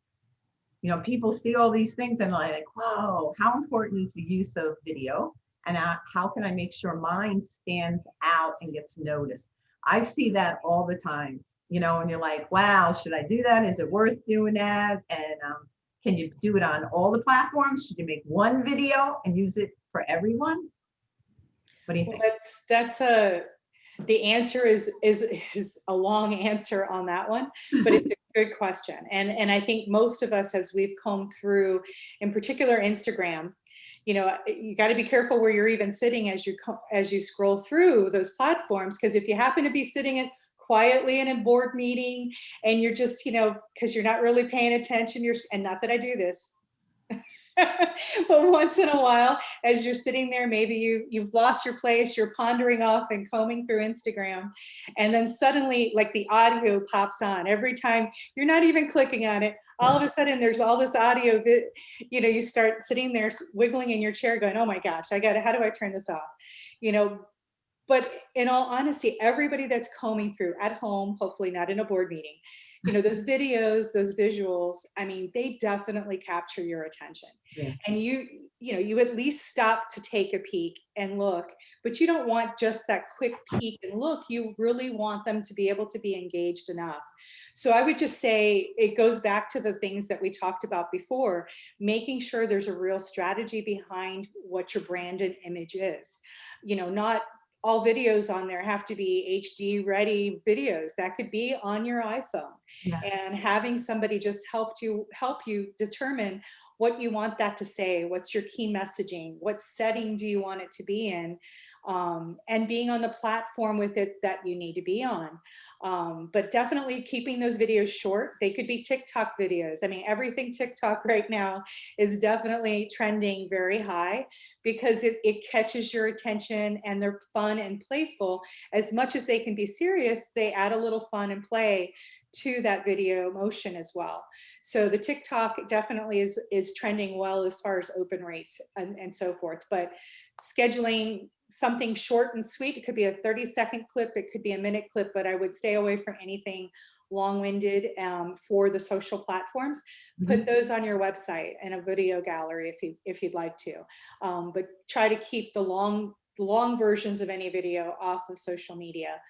People see all these things and they're like, whoa, how important is the use of video? And how can I make sure mine stands out and gets noticed? I see that all the time, and you're like, wow, should I do that? Is it worth doing that? And can you do it on all the platforms? Should you make one video and use it for everyone? What do you think? The answer is a long answer on that one, but it's a good question. And I think most of us, as we've come through, in particular Instagram, you got to be careful where you're even sitting as you scroll through those platforms, because if you happen to be sitting quietly in a board meeting and you're just, because you're not really paying attention, and not that I do this, but once in a while, as you're sitting there, maybe you've lost your place, you're pondering off and combing through Instagram, and then suddenly, like, the audio pops on every time you're not even clicking on it. All of a sudden, there's all this audio. You start sitting there wiggling in your chair, going, "Oh my gosh, how do I turn this off?" But in all honesty, everybody that's combing through at home, hopefully not in a board meeting, those videos, those visuals, I mean, they definitely capture your attention. Yeah. And you at least stop to take a peek and look, but you don't want just that quick peek and look. You really want them to be able to be engaged enough. So I would just say it goes back to the things that we talked about before, making sure there's a real strategy behind what your brand and image is. Not all videos on there have to be HD ready videos. That could be on your iPhone. Yeah. And having somebody just help you determine what you want that to say, what's your key messaging, what setting do you want it to be in, and being on the platform with it that you need to be on. But definitely keeping those videos short. They could be TikTok videos. I mean, everything TikTok right now is definitely trending very high because it catches your attention and they're fun and playful. As much as they can be serious, they add a little fun and play to that video motion as well. So the TikTok definitely is trending well as far as open rates and so forth. But scheduling something short and sweet, it could be a 30-second clip, it could be a minute clip, but I would stay away from anything long-winded for the social platforms. Put those on your website in a video gallery if you'd like to, but try to keep the long versions of any video off of social media.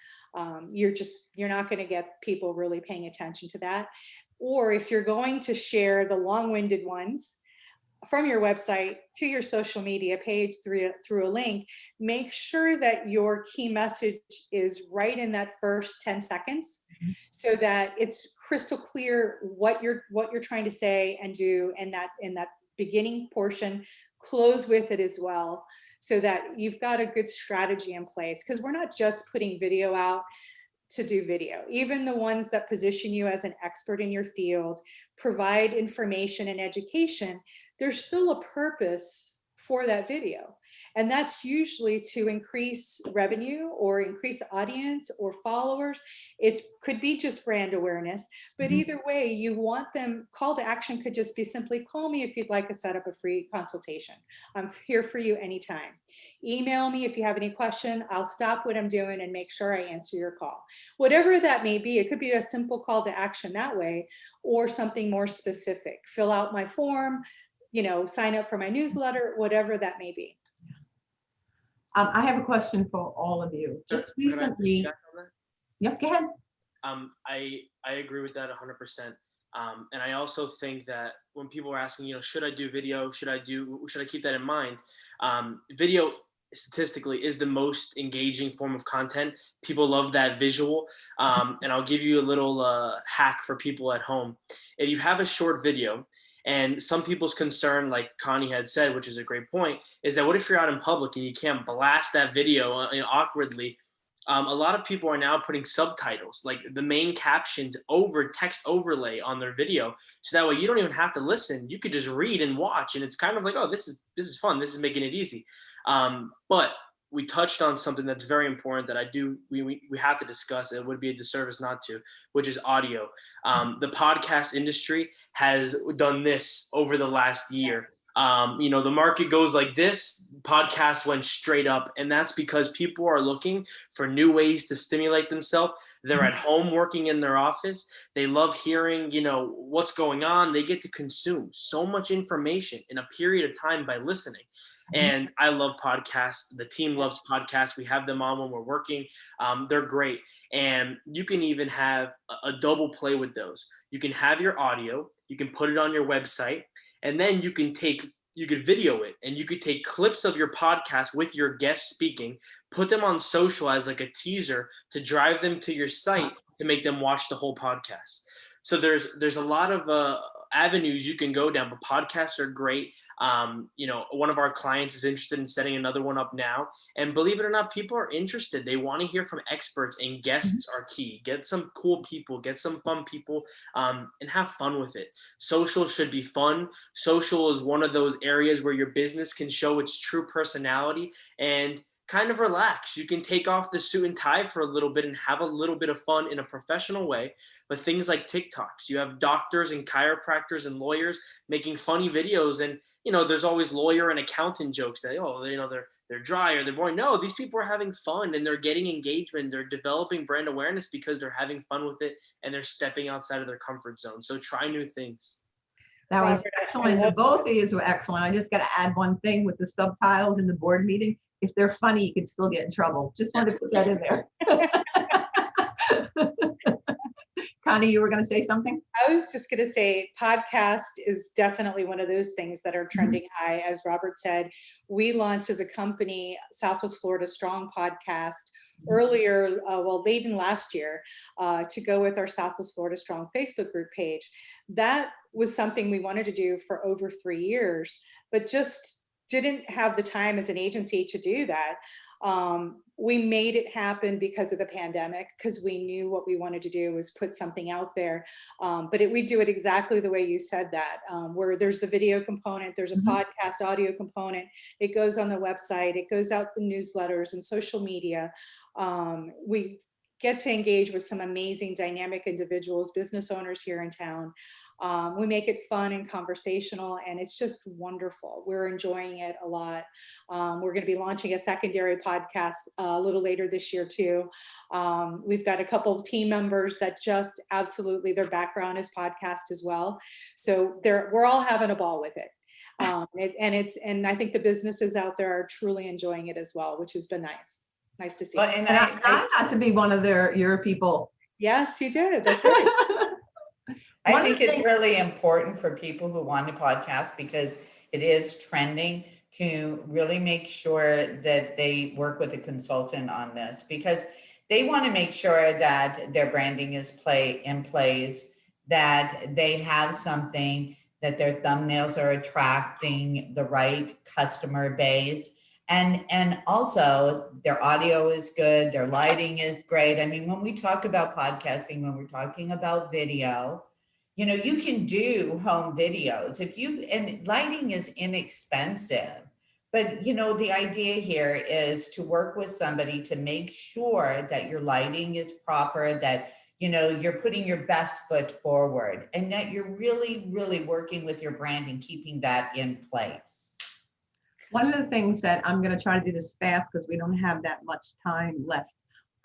You're not going to get people really paying attention to that. Or if you're going to share the long-winded ones from your website to your social media page through a link, make sure that your key message is right in that first 10 seconds so that it's crystal clear what you're trying to say and do in that beginning portion. Close with it as well, so that you've got a good strategy in place, because we're not just putting video out to do video. Even the ones that position you as an expert in your field, provide information and education, there's still a purpose for that video. And that's usually to increase revenue or increase audience or followers. It could be just brand awareness, but either way, you want them. Call to action could just be simply call me if you'd like to set up a free consultation. I'm here for you anytime. Email me if you have any question. I'll stop what I'm doing and make sure I answer your call. Whatever that may be, it could be a simple call to action that way, or something more specific. Fill out my form, sign up for my newsletter, whatever that may be. I have a question for all of you. Just recently. Yep, go ahead. I agree with that 100%. And I also think that when people are asking, should I do video? Should I keep that in mind? Video statistically is the most engaging form of content. People love that visual. And I'll give you a little hack for people at home. If you have a short video, and some people's concern, like Connie had said, which is a great point, is that what if you're out in public and you can't blast that video awkwardly? A lot of people are now putting subtitles, like the main captions over text overlay on their video. So that way you don't even have to listen. You could just read and watch. And it's kind of like, oh, this is fun. This is making it easy. But we touched on something that's very important that we have to discuss. It would be a disservice not to, which is audio. The podcast industry has done this over the last year. The market goes like this, podcasts went straight up, and that's because people are looking for new ways to stimulate themselves. They're at home working in their office. They love hearing, what's going on. They get to consume so much information in a period of time by listening. And I love podcasts. The team loves podcasts. We have them on when we're working. They're great. And you can even have a double play with those. You can have your audio, you can put it on your website, and then you could video it, and you could take clips of your podcast with your guest speaking, put them on social as like a teaser to drive them to your site to make them watch the whole podcast. So there's a lot of avenues you can go down, but podcasts are great. One of our clients is interested in setting another one up now. And believe it or not, people are interested. They want to hear from experts, and guests are key. Get some cool people, get some fun people, and have fun with it. Social should be fun. Social is one of those areas where your business can show its true personality. And kind of relax. You can take off the suit and tie for a little bit and have a little bit of fun in a professional way. But things like TikToks, you have doctors and chiropractors and lawyers making funny videos, and there's always lawyer and accountant jokes that they're dry or they're boring. No, these people are having fun and they're getting engagement. They're developing brand awareness because they're having fun with it and they're stepping outside of their comfort zone. So try new things. That was Robert, excellent. The both of you were excellent. I just got to add one thing with the subtitles in the board meeting. If they're funny, you could still get in trouble. Just wanted to put that in there. Connie, you were going to say something? I was just going to say podcast is definitely one of those things that are trending high. As Robert said, we launched as a company, Southwest Florida Strong podcast earlier, late in last year, to go with our Southwest Florida Strong Facebook group page. That was something we wanted to do for over 3 years, but just didn't have the time as an agency to do that. We made it happen because of the pandemic, because we knew what we wanted to do was put something out there. But we do it exactly the way you said that, where there's the video component, there's a podcast audio component, it goes on the website, it goes out the newsletters and social media. We get to engage with some amazing dynamic individuals, business owners here in town. We make it fun and conversational, and it's just wonderful. We're enjoying it a lot. We're going to be launching a secondary podcast a little later this year too. We've got a couple of team members that just absolutely, their background is podcast as well. So we're all having a ball with it. And I think the businesses out there are truly enjoying it as well, which has been nice. Nice to see. Well, And I got to be one of your people. Yes, you did. That's right. I think it's really important for people who want a podcast, because it is trending, to really make sure that they work with a consultant on this, because they want to make sure that their branding is in place, that they have something, that their thumbnails are attracting the right customer base. And also their audio is good, their lighting is great. I mean, when we talk about podcasting, when we're talking about video, you can do home videos and lighting is inexpensive. But, the idea here is to work with somebody to make sure that your lighting is proper, that, you're putting your best foot forward, and that you're really, really working with your brand and keeping that in place. One of the things that I'm going to try to do this fast because we don't have that much time left.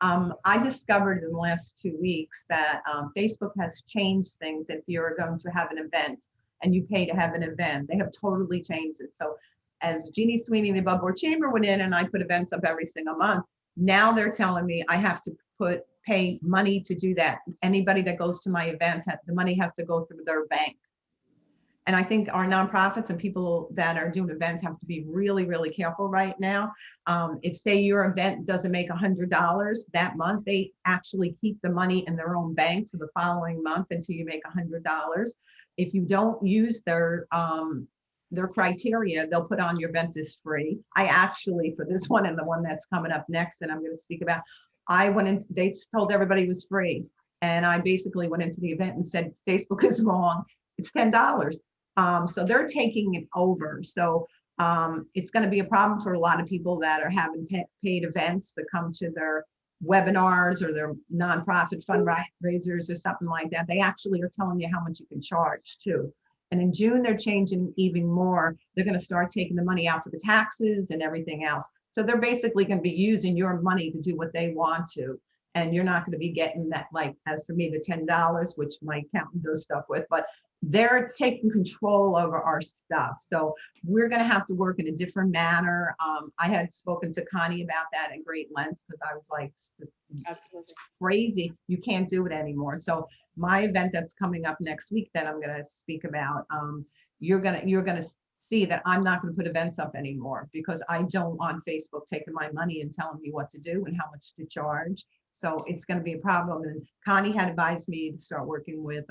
I discovered in the last 2 weeks that Facebook has changed things. If you're going to have an event and you pay to have an event, they have totally changed it. So as Jeannie Sweeney, the Above Board Chamber, went in and I put events up every single month, now they're telling me I have to pay money to do that. Anybody that goes to my event, the money has to go through their bank. And I think our nonprofits and people that are doing events have to be really, really careful right now. If, say, your event doesn't make $100 that month, they actually keep the money in their own bank to the following month until you make $100. If you don't use their criteria, they'll put on your event is free. I actually, for this one and the one that's coming up next, and I'm going to speak about, I went in, they told everybody it was free. And I basically went into the event and said, Facebook is wrong. It's $10. So they're taking it over. So it's going to be a problem for a lot of people that are having paid events to come to their webinars or their nonprofit fundraisers or something like that. They actually are telling you how much you can charge too. And in June, they're changing even more. They're going to start taking the money out for the taxes and everything else. So they're basically going to be using your money to do what they want to. And you're not going to be getting that, like, as for me, the $10, which my accountant does stuff with, but they're taking control over our stuff. So we're going to have to work in a different manner. I had spoken to Connie about that at great lengths because I was like, absolutely crazy. You can't do it anymore. So my event that's coming up next week that I'm going to speak about, you're going to see that I'm not going to put events up anymore because I don't want Facebook taking my money and telling me what to do and how much to charge. So it's going to be a problem. And Connie had advised me to start working with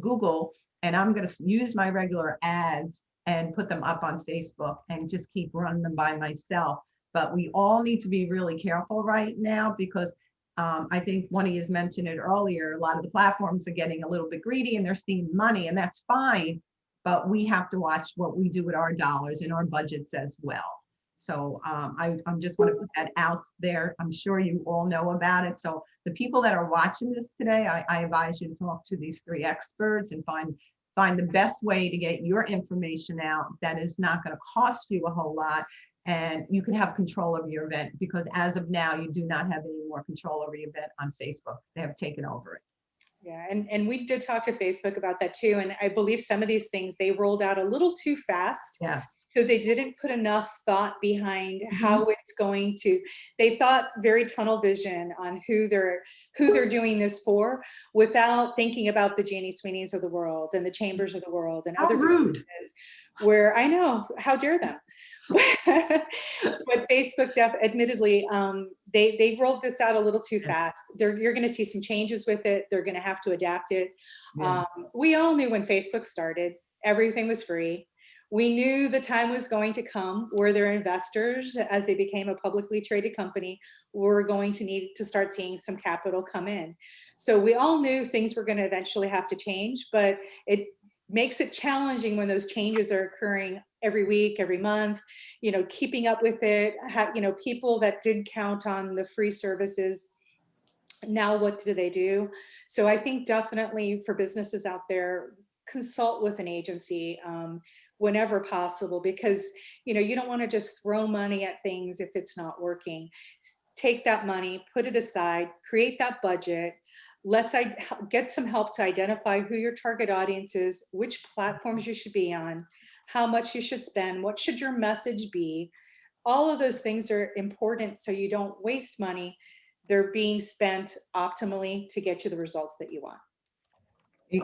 Google, and I'm going to use my regular ads and put them up on Facebook and just keep running them by myself. But we all need to be really careful right now because I think one of you mentioned it earlier, a lot of the platforms are getting a little bit greedy and they're stealing money, and that's fine. But we have to watch what we do with our dollars and our budgets as well. So I'm just want to put that out there. I'm sure you all know about it. So the people that are watching this today, I advise you to talk to these 3 experts and find the best way to get your information out that is not going to cost you a whole lot, and you can have control of your event, because as of now, you do not have any more control over your event on Facebook. They have taken over it. Yeah, and we did talk to Facebook about that too. And I believe some of these things they rolled out a little too fast. Yes. So they didn't put enough thought behind Mm-hmm. how it's going to. They thought very tunnel vision on who they're doing this for, without thinking about the Jeannie Sweeneys of the world and the Chambers of the world and How other rude. businesses. Where I know, how dare them? But Facebook admittedly, they rolled this out a little too fast. You're going to see some changes with it. They're going to have to adapt it. Yeah. We all knew when Facebook started, everything was free. We knew the time was going to come where their investors, as they became a publicly traded company, were going to need to start seeing some capital come in. So we all knew things were going to eventually have to change, but it makes it challenging when those changes are occurring every week, every month, keeping up with it. People that did count on the free services, now what do they do? So I think definitely for businesses out there, consult with an agency whenever possible, because you don't want to just throw money at things if it's not working. Take that money, put it aside, create that budget. Let's get some help to identify who your target audience is, which platforms you should be on, how much you should spend, what should your message be. All of those things are important so you don't waste money. They're being spent optimally to get you the results that you want.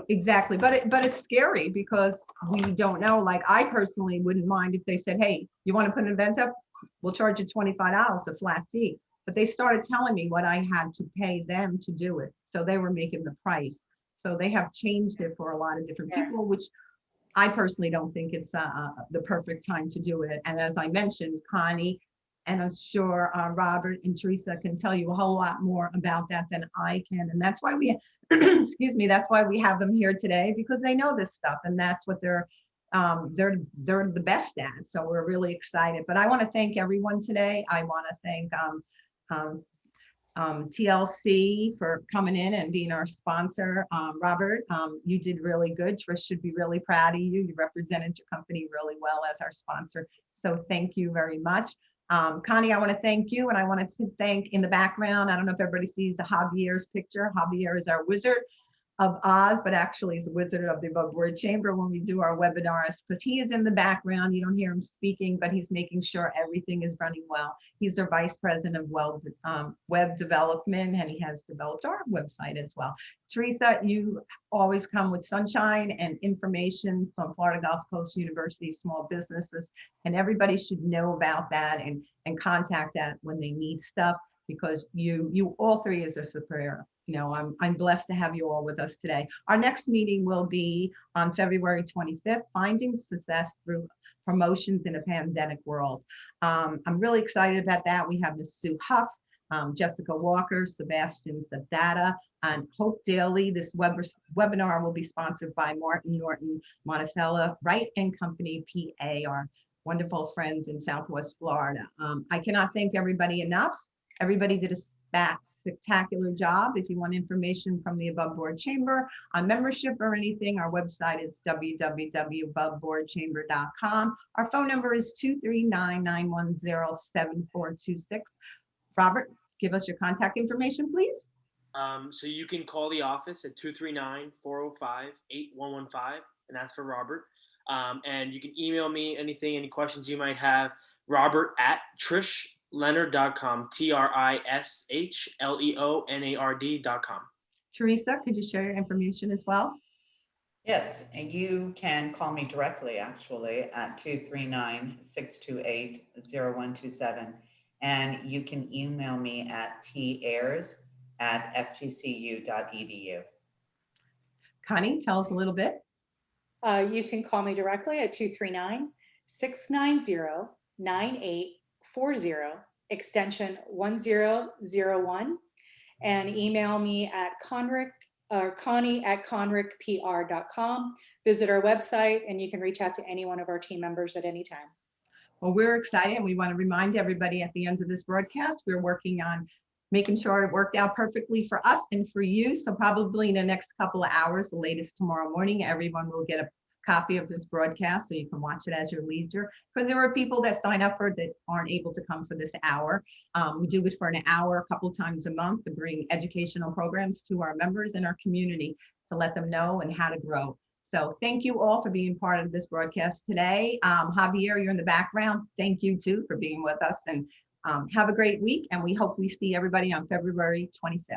Exactly. But it's scary because we don't know. Like, I personally wouldn't mind if they said, hey, you want to put an event up? We'll charge you $25, a flat fee. But they started telling me what I had to pay them to do it. So they were making the price. So they have changed it for a lot of different people, which I personally don't think it's the perfect time to do it. And as I mentioned, Connie, and I'm sure Robert and Teresa can tell you a whole lot more about that than I can. And that's why we, excuse me, that's why we have them here today, because they know this stuff, and that's what they're the best at. So we're really excited. But I want to thank everyone today. I want to thank TLC for coming in and being our sponsor. Robert, you did really good. Trish should be really proud of you. You represented your company really well as our sponsor. So thank you very much. Connie, I want to thank you, and I wanted to thank in the background, I don't know if everybody sees the Javier's picture. Javier is our Wizard of Oz, but actually is a wizard of the Above Board Chamber when we do our webinars, because he is in the background. You don't hear him speaking, but he's making sure everything is running well. He's our vice president of web development, and he has developed our website as well. Teresa, you always come with sunshine and information from Florida Gulf Coast University small businesses, and everybody should know about that and contact that when they need stuff, because you all three is a superior. I'm blessed to have you all with us today. Our next meeting will be on February 25th, Finding Success Through Promotions in a Pandemic World. I'm really excited about that. We have Ms. Sue Huff, Jessica Walker, Sebastian Sadata, and Hope Daly. This webinar will be sponsored by Martin Norton Monticello, Wright and Company, PA, our wonderful friends in Southwest Florida. I cannot thank everybody enough. Everybody did a spectacular job. If you want information from the Above Board Chamber on membership or anything, our website is www.aboveboardchamber.com. Our phone number is 239-910-7426. Robert, give us your contact information, please. So you can call the office at 239-405-8115 and ask for Robert. And you can email me anything, any questions you might have, Robert@TrishLeonard.com, TrishLeonard.com. Teresa, could you share your information as well? Yes, and you can call me directly, actually, at 239-628-0127. And you can email me at tayers@fgcu.edu. Connie, tell us a little bit. You can call me directly at 239-690-9840, extension 1001, and email me at Connie@conrickpr.com. Visit our website, and you can reach out to any one of our team members at any time. Well, we're excited, and we want to remind everybody at the end of this broadcast, we're working on making sure it worked out perfectly for us and for you. So probably in the next couple of hours, the latest tomorrow morning, everyone will get a copy of this broadcast so you can watch it as your leisure, because there are people that sign up for it that aren't able to come for this hour. We do it for an hour a couple times a month to bring educational programs to our members in our community to let them know and how to grow. So thank you all for being part of this broadcast today. Javier, you're in the background. Thank you too for being with us, and have a great week. And we hope we see everybody on February 25th.